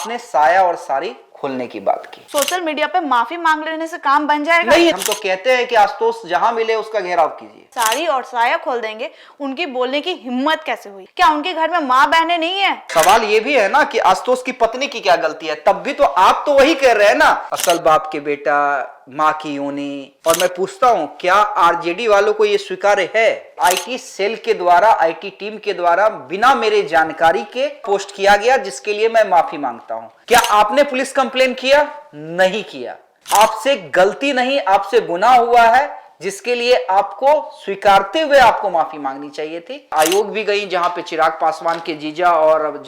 आपने साया और साड़ी खोलने की बात की। सोशल मीडिया पे माफी मांग लेने से काम बन जाएगा? नहीं, हम तो कहते हैं कि आशुतोष जहां मिले उसका घेराव कीजिए। साड़ी और साया खोल देंगे, उनकी बोलने की हिम्मत कैसे हुई? क्या उनके घर में माँ बहनें नहीं है? सवाल ये भी है ना कि आशुतोष की पत्नी की क्या गलती है? तब भी तो आप तो वही कह रहे हैं ना, असल बाप के बेटा, माँ की योनी। और मैं पूछता हूं, क्या आरजेडी वालों को ये स्वीकार्य है? आईटी सेल के द्वारा, आईटी टीम के द्वारा बिना मेरे जानकारी के पोस्ट किया गया, जिसके लिए मैं माफी मांगता हूं। क्या आपने पुलिस कंप्लेन किया? नहीं किया। आपसे गलती नहीं, आपसे गुनाह हुआ है, जिसके लिए आपको स्वीकारते हुए आपको माफी मांगनी चाहिए थी। आयोग भी गई, जहां पे चिराग पासवान के जीजा और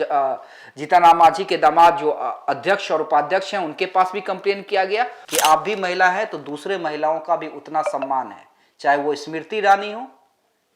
जीतन राम मांझी के दामाद जो अध्यक्ष और उपाध्यक्ष हैं, उनके पास भी कंप्लेन किया गया कि आप भी महिला हैं तो दूसरे महिलाओं का भी उतना सम्मान है, चाहे वो स्मृति ईरानी हो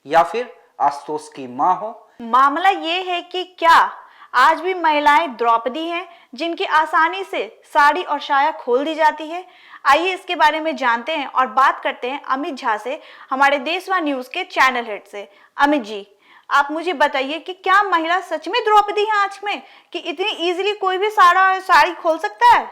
या फिर आशुतोष की मां हो। मामला ये है कि क्या आज भी महिलाएं द्रौपदी हैं जिनकी आसानी से साड़ी और साया खोल दी जाती है? आइए इसके बारे में जानते हैं और बात करते हैं अमित झा से, हमारे देशवा न्यूज के चैनल हेड से। अमित जी, आप मुझे बताइए कि क्या महिला सच में द्रौपदी है आज में, कि इतनी इजीली कोई भी साड़ी खोल सकता है?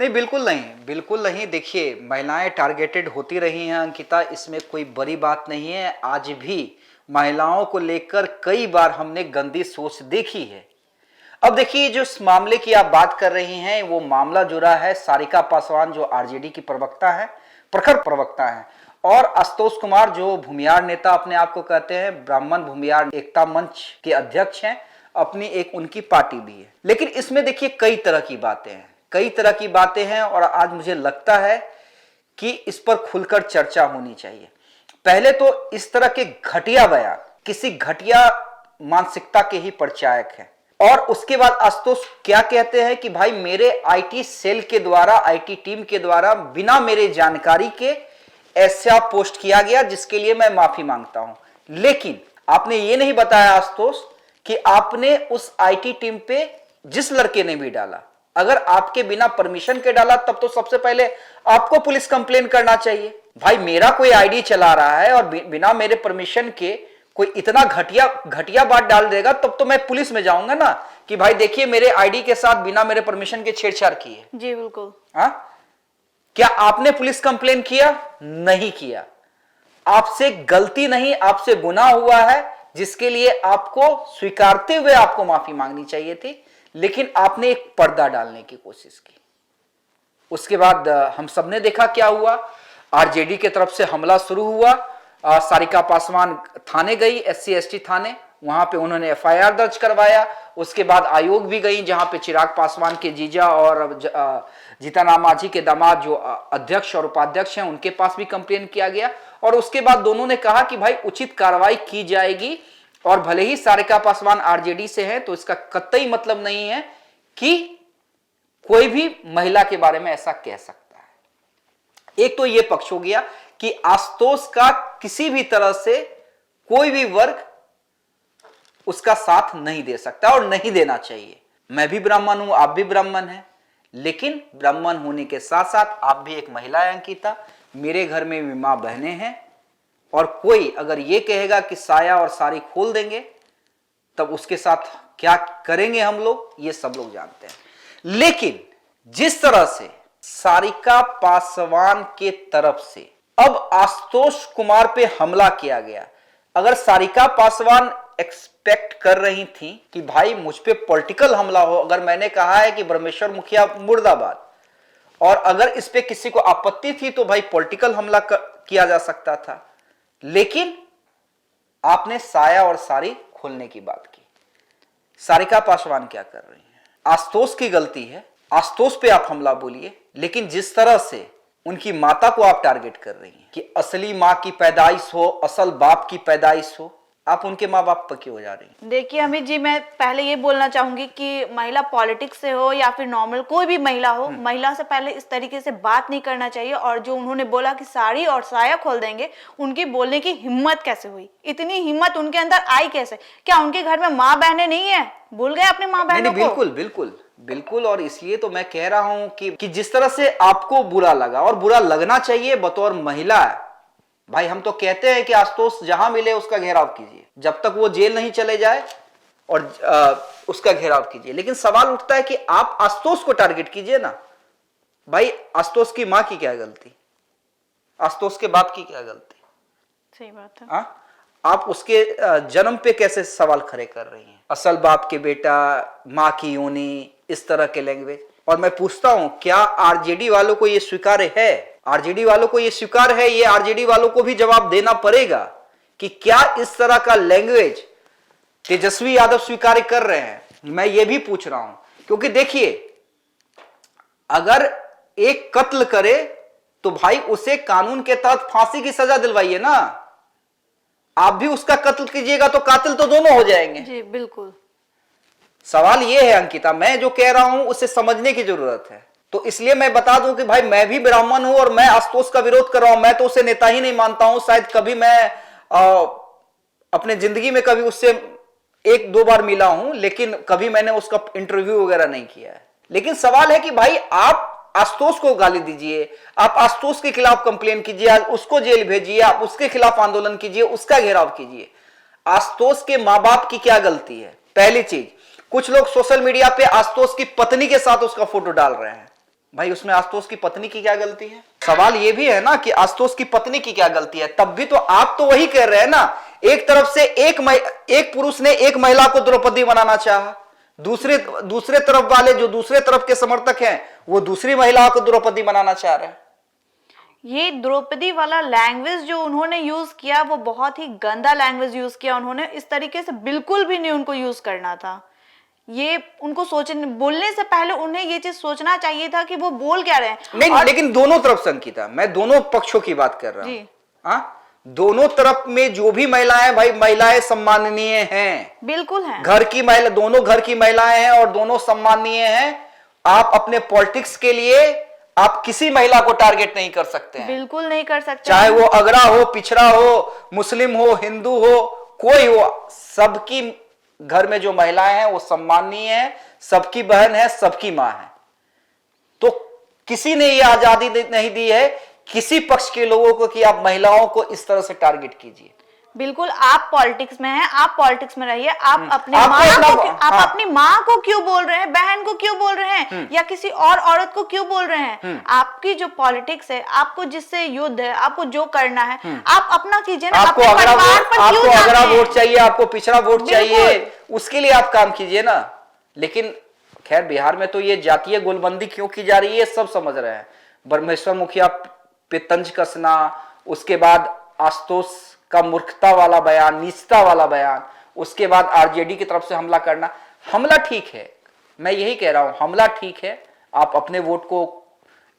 नहीं, बिल्कुल नहीं, बिल्कुल नहीं। देखिए, महिलाएं टारगेटेड होती रही हैं अंकिता, इसमें कोई बड़ी बात नहीं है। आज भी महिलाओं को लेकर कई बार हमने गंदी सोच देखी है। अब देखिए, जो इस मामले की आप बात कर रही हैं, वो मामला जुड़ा है सारिका पासवान, जो आरजेडी की प्रवक्ता है, प्रखर प्रवक्ता है, और आशुतोष कुमार, जो भूमियार नेता अपने आप को कहते हैं, ब्राह्मण भूमियार एकता मंच के अध्यक्ष हैं, अपनी एक उनकी पार्टी भी है। लेकिन इसमें देखिए कई तरह की बातें हैं, कई तरह की बातें हैं, और आज मुझे लगता है कि इस पर खुलकर चर्चा होनी चाहिए। पहले तो इस तरह के घटिया बयान किसी घटिया मानसिकता के ही परिचायक है, और उसके बाद आशुतोष क्या कहते हैं कि भाई मेरे आईटी सेल के द्वारा, आईटी टीम के द्वारा बिना मेरे जानकारी के ऐसा पोस्ट किया गया, जिसके लिए मैं माफी मांगता हूं। लेकिन आपने ये नहीं बताया आशुतोष कि आपने उस आईटी टीम पे जिस लड़के ने भी डाला, अगर आपके बिना परमिशन के डाला, तब तो सबसे पहले आपको पुलिस कंप्लेन करना चाहिए। भाई मेरा कोई आईडी चला रहा है और बिना मेरे परमिशन के कोई इतना घटिया बात डाल देगा, तब तो मैं पुलिस में जाऊंगा ना कि भाई देखिए मेरे आईडी के साथ बिना मेरे परमिशन के छेड़छाड़ की है। जी बिल्कुल। हाँ, क्या आपने पुलिस कंप्लेन किया? नहीं किया। आपसे गलती नहीं, आपसे गुनाह हुआ है, जिसके लिए आपको स्वीकारते हुए आपको माफी मांगनी चाहिए थी। लेकिन आपने एक पर्दा डालने की कोशिश की। उसके बाद हम सबने देखा क्या हुआ। आरजेडी की तरफ से हमला शुरू हुआ। सारिका पासवान थाने गई, एससी एसटी थाने, वहां पे उन्होंने एफआईआर दर्ज करवाया। उसके बाद आयोग भी गई, जहां पे चिराग पासवान के जीजा और जीतन राम मांझी के दामाद जो अध्यक्ष और उपाध्यक्ष हैं, उनके पास भी कंप्लेन किया गया। और उसके बाद दोनों ने कहा कि भाई उचित कार्रवाई की जाएगी, और भले ही सारिका पासवान आरजेडी से है, तो इसका कतई मतलब नहीं है कि कोई भी महिला के बारे में ऐसा कह सकता है। एक तो यह पक्ष हो गया कि आशुतोष का किसी भी तरह से कोई भी वर्ग उसका साथ नहीं दे सकता और नहीं देना चाहिए। मैं भी ब्राह्मण हूं, आप भी ब्राह्मण हैं, लेकिन ब्राह्मण होने के साथ साथ आप भी एक महिला हैं अंकिता, मेरे घर में भी मां बहनें हैं, और कोई अगर ये कहेगा कि साया और साड़ी खोल देंगे, तब उसके साथ क्या करेंगे हम लोग, ये सब लोग जानते हैं। लेकिन जिस तरह से सारिका पासवान के तरफ से अब आशुतोष कुमार पे हमला किया गया, अगर सारिका पासवान एक्सपेक्ट कर रही थी कि भाई मुझ पे पॉलिटिकल हमला हो, अगर मैंने कहा है कि ब्रह्मेश्वर मुखिया मुर्दाबाद, और अगर इस पे किसी को आपत्ति थी तो भाई पॉलिटिकल हमला किया जा सकता था। लेकिन आपने साया और साड़ी खोलने की बात की। सारिका पासवान क्या कर रही है? आशुतोष की गलती है, आशुतोष पे आप हमला बोलिए, लेकिन जिस तरह से उनकी माता को आप टारगेट कर रही हैं कि असली मां की पैदाइश हो, असल बाप की पैदाइश हो, आप उनके माँ बाप पर क्यों जा रही हैं? देखिए अमित जी, मैं पहले ये बोलना चाहूंगी कि महिला पॉलिटिक्स से हो या फिर नॉर्मल कोई भी महिला हो, महिला से पहले इस तरीके से बात नहीं करना चाहिए। और जो उन्होंने बोला कि साड़ी और साया खोल देंगे, उनकी बोलने की हिम्मत कैसे हुई? इतनी हिम्मत उनके अंदर आई कैसे? क्या उनके घर में माँ बहनें नहीं है? भूल गए अपने माँ बहनों को? बिल्कुल बिल्कुल बिल्कुल। और इसलिए तो मैं कह रहा हूं कि जिस तरह से आपको बुरा लगा, और बुरा लगना चाहिए बतौर महिला है, भाई हम तो कहते हैं कि आशुतोष जहां मिले उसका घेराव कीजिए। जब तक वो जेल नहीं चले जाए, और उसका घेराव कीजिए। लेकिन सवाल उठता है कि आप आशुतोष को टारगेट कीजिए ना। भाई आशुतोष की मां की क्या गलती, आशुतोष के बाप की क्या गलती? सही बात है। आप उसके जन्म पे कैसे सवाल खड़े कर रही हैं? असल बाप के बेटा, मां की योनि, इस तरह के लैंग्वेज। और मैं पूछता हूं, क्या आरजेडी वालों को यह स्वीकार्य है? आरजेडी वालों को यह स्वीकार है? ये आरजेडी वालों को भी जवाब देना पड़ेगा कि क्या इस तरह का लैंग्वेज तेजस्वी यादव स्वीकार कर रहे हैं। मैं ये भी पूछ रहा हूं, क्योंकि देखिए, अगर एक कत्ल करे तो भाई उसे कानून के तहत फांसी की सजा दिलवाइए ना। आप भी उसका कत्ल कीजिएगा तो कातिल तो दोनों हो जाएंगे। जी बिल्कुल। सवाल यह है अंकिता, मैं जो कह रहा हूं उसे समझने की जरूरत है। तो इसलिए मैं बता दूं कि भाई मैं भी ब्राह्मण हूं और मैं आशुतोष का विरोध कर रहा हूं। मैं तो उसे नेता ही नहीं मानता हूं। शायद कभी मैं अपने जिंदगी में कभी उससे एक दो बार मिला हूं, लेकिन कभी मैंने उसका इंटरव्यू वगैरह नहीं किया है। लेकिन सवाल है कि भाई आप आशुतोष को गाली दीजिए, आप आशुतोष के खिलाफ कंप्लेन कीजिए, उसको जेल भेजिए, आप उसके खिलाफ आंदोलन कीजिए, उसका घेराव कीजिए। आशुतोष के मां बाप की क्या गलती है? पहली चीज, कुछ लोग सोशल मीडिया पे आशुतोष की पत्नी के साथ उसका फोटो डाल रहे हैं। भाई उसमें आशुतोष की पत्नी की क्या गलती है? सवाल यह भी है ना कि आशुतोष की पत्नी की क्या गलती है? तब भी तो आप तो वही कह रहे हैं ना, एक तरफ से एक पुरुष ने एक महिला को द्रौपदी बनाना चाहा, दूसरे तरफ वाले जो दूसरे तरफ के समर्थक हैं वो दूसरी महिला को द्रौपदी बनाना चाह रहे हैं। ये द्रौपदी वाला लैंग्वेज जो उन्होंने यूज किया वो बहुत ही गंदा लैंग्वेज यूज किया उन्होंने। इस तरीके से बिल्कुल भी नहीं उनको यूज करना था। ये उनको सोचने, बोलने से पहले उन्हें ये चीज सोचना चाहिए था कि वो बोल क्या रहे हैं। नहीं, लेकिन दोनों तरफ से अंकिता, मैं दोनों पक्षों की बात कर रहा हूं। दोनों तरफ में जो भी महिलाएं, भाई महिलाएं सम्माननीय हैं, बिल्कुल हैं। घर की महिला, दोनों घर की महिलाएं हैं और दोनों सम्माननीय हैं। आप अपने पॉलिटिक्स के लिए आप किसी महिला को टारगेट नहीं कर सकते हैं। बिल्कुल नहीं कर सकते, चाहे वो अगड़ा हो, पिछड़ा हो, मुस्लिम हो, हिंदू हो, कोई हो, सबकी घर में जो महिलाएं हैं वो सम्माननीय है, सबकी बहन है, सबकी मां है। तो किसी ने ये आजादी नहीं दी है किसी पक्ष के लोगों को कि आप महिलाओं को इस तरह से टारगेट कीजिए। बिल्कुल, आप पॉलिटिक्स में हैं, आप पॉलिटिक्स में रहिए। आप अपनी माँ को क्यों बोल रहे हैं, बहन को क्यों बोल रहे हैं, या किसी और औरत को क्यों बोल रहे हैं? आपकी जो पॉलिटिक्स है, आपको जिससे युद्ध है, आपको जो करना है आप अपना कीजिए ना। आपको अगरा वोट चाहिए, आपको पिछड़ा वोट चाहिए, उसके लिए आप काम कीजिए ना। लेकिन खैर बिहार में तो ये जातीय गोलबंदी क्यों की जा रही है सब समझ रहे हैं। ब्रह्मेश्वर मुखिया पे तंज कसना, उसके बाद आशुतोष का मूर्खता वाला बयान, नीचता वाला बयान, उसके बाद आरजेडी की तरफ से हमला करना। हमला ठीक है, मैं यही कह रहा हूं, हमला ठीक है। आप अपने वोट को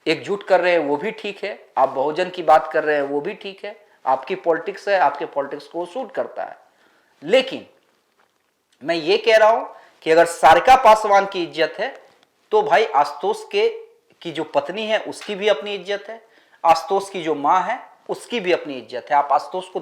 एकजुट कर रहे हैं वो भी ठीक है, आप बहुजन की बात कर रहे हैं वो भी ठीक है, आपकी पॉलिटिक्स है, आपके पॉलिटिक्स को सूट करता है। लेकिन मैं ये कह रहा हूं कि अगर सारिका पासवान की इज्जत है तो भाई आशुतोष की जो पत्नी है उसकी भी अपनी इज्जत है, आशुतोष की जो मां है उसकी भी अपनी इज्जत है। आप आशुतोष को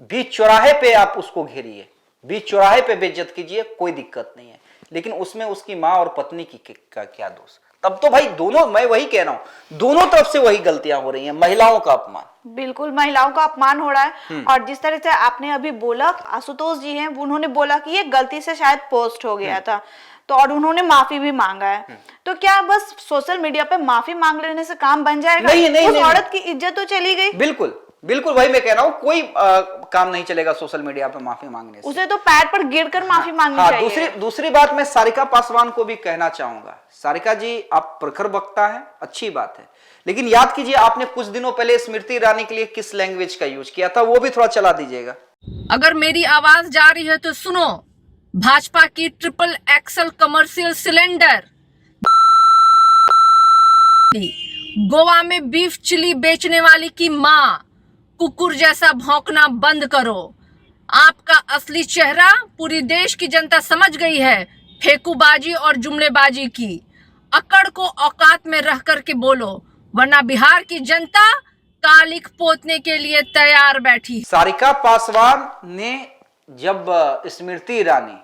बीच चौराहे पे आप उसको घेरिए, बीच चौराहे पे बेइज्जत कीजिए, कोई दिक्कत नहीं है। लेकिन उसमें उसकी मां और पत्नी की का क्या दोष? तब तो भाई दोनों, मैं वही कह रहा हूं, दोनों तरफ से वही गलतियां हो रही हैं। महिलाओं का अपमान, बिल्कुल महिलाओं का अपमान हो रहा है। और जिस तरह से आपने अभी बोला, आशुतोष जी हैं, उन्होंने बोला कि ये गलती से शायद पोस्ट हो गया था, तो और उन्होंने माफी भी मांगा है। तो क्या बस सोशल मीडिया पे माफी मांग लेने से काम बन जाएगा? नहीं, उस औरत की इज्जत तो चली गई। बिल्कुल बिल्कुल भाई, मैं कह रहा हूं कोई काम नहीं चलेगा सोशल मीडिया पे माफी मांगने से। उसे तो पैर पर गिरकर माफी मांगनी चाहिए। दूसरी बात मैं सारिका पासवान को भी कहना चाहूंगा, सारिका जी आप प्रखर वक्ता हैं, अच्छी बात है, लेकिन याद कीजिए आपने कुछ दिनों पहले स्मृति ईरानी के लिए किस लैंग्वेज का यूज किया था, वो भी थोड़ा चला दीजिएगा। अगर मेरी आवाज जा रही है तो सुनो, भाजपा की triple axle commercial cylinder, Goa में बीफ चिली बेचने वाली की मां, कुकुर जैसा भौंकना बंद करो। आपका असली चेहरा पूरी देश की जनता समझ गई है। फेंकूबाजी और जुमलेबाजी की अकड़ को औकात में रह करके बोलो, वरना बिहार की जनता कालिक पोतने के लिए तैयार बैठी। सारिका पासवान ने जब स्मृति ईरानी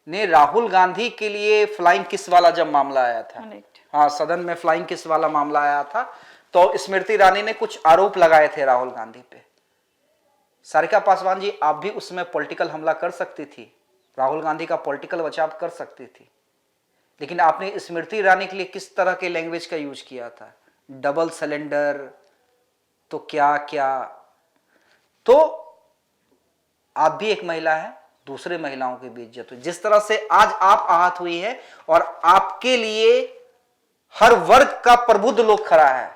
ने राहुल गांधी के लिए फ्लाइंग किस वाला जब मामला आया था, हाँ सदन में फ्लाइंग किस वाला मामला आया था, तो स्मृति ईरानी ने कुछ आरोप लगाए थे राहुल गांधी पे। सारिका पासवान जी आप भी उसमें पॉलिटिकल हमला कर सकती थी, राहुल गांधी का पॉलिटिकल बचाव कर सकती थी, लेकिन आपने स्मृति ईरानी के लिए किस तरह के लैंग्वेज का यूज किया था, डबल सिलेंडर, तो क्या क्या। तो आप भी एक महिला है, दूसरे महिलाओं की भी इज्जत हो। जिस तरह से आज आप आहत हुई है और आपके लिए हर वर्ग का प्रबुद्ध लोग खड़ा है,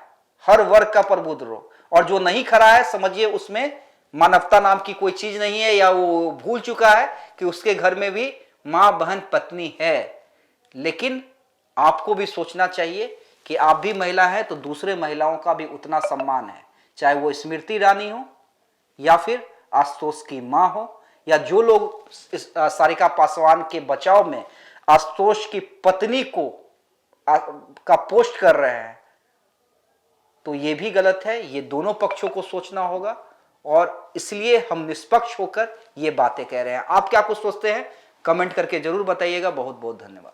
हर वर्ग का प्रबुद्ध लोग, और जो नहीं खड़ा है समझिए उसमें मानवता नाम की कोई चीज नहीं है, या वो भूल चुका है कि उसके घर में भी मां बहन पत्नी है। लेकिन आपको भी सोचना चाहिए कि आप भी महिला है तो दूसरे महिलाओं का भी उतना सम्मान है, चाहे वो स्मृति ईरानी हो या फिर आशुतोष की मां हो, या जो लोग इस सारिका पासवान के बचाव में आशुतोष की पत्नी को का पोस्ट कर रहे हैं, तो ये भी गलत है। ये दोनों पक्षों को सोचना होगा, और इसलिए हम निष्पक्ष होकर ये बातें कह रहे हैं। आप क्या कुछ सोचते हैं कमेंट करके जरूर बताइएगा। बहुत बहुत धन्यवाद।